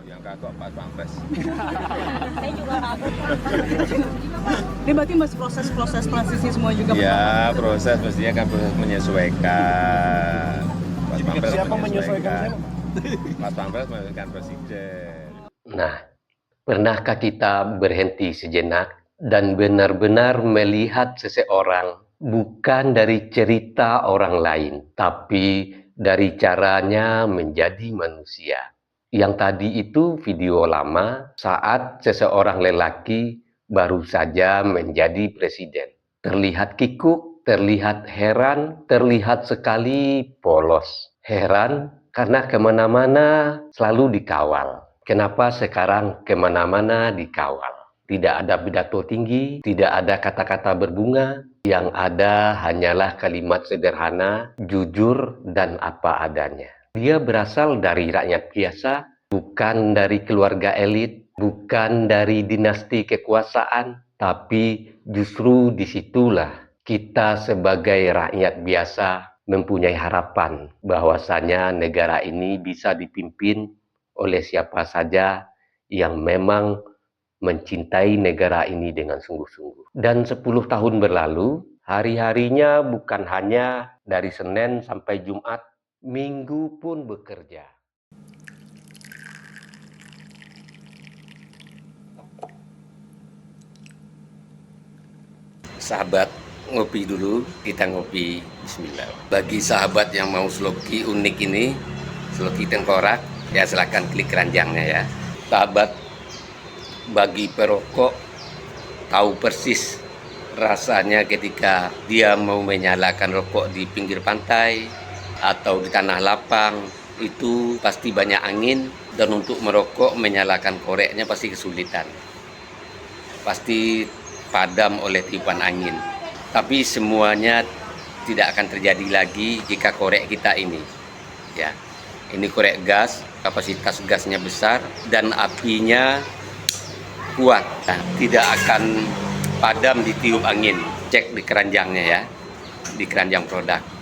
Yang kagok Pak Pampres. Saya juga kagok. Ini berarti masih proses transisi semua juga Pak? Ya, proses mestinya kan proses menyesuaikan. Pas Pampres Siapa menyesuaikan siapa? Pas Pampres menyesuaikan presiden. Nah, pernahkah kita berhenti sejenak dan benar-benar melihat seseorang bukan dari cerita orang lain, tapi dari caranya menjadi manusia? Yang tadi itu video lama saat seseorang lelaki baru saja menjadi presiden. Terlihat kikuk, terlihat heran, terlihat sekali polos. Heran karena kemana-mana selalu dikawal. Kenapa sekarang kemana-mana dikawal? Tidak ada pidato tinggi, tidak ada kata-kata berbunga, yang ada hanyalah kalimat sederhana, jujur, dan apa adanya. Dia berasal dari rakyat biasa, bukan dari keluarga elit, bukan dari dinasti kekuasaan, tapi justru disitulah kita sebagai rakyat biasa mempunyai harapan bahwasanya negara ini bisa dipimpin oleh siapa saja yang memang mencintai negara ini dengan sungguh-sungguh. Dan 10 tahun berlalu, hari-harinya bukan hanya dari Senin sampai Jumat, Minggu pun bekerja. Sahabat, ngopi dulu, kita ngopi bismillah. Bagi sahabat yang mau sloki unik ini, sloki tengkorak, ya silakan klik keranjangnya ya. Sahabat, bagi perokok tahu persis rasanya ketika dia mau menyalakan rokok di pinggir pantai atau di tanah lapang, itu pasti banyak angin dan untuk merokok menyalakan koreknya pasti kesulitan. Pasti padam oleh tiupan angin. Tapi semuanya tidak akan terjadi lagi jika korek kita ini. Ya. Ini korek gas, kapasitas gasnya besar dan apinya kuat. Nah, tidak akan padam ditiup angin. Cek di keranjangnya ya. Di keranjang produk.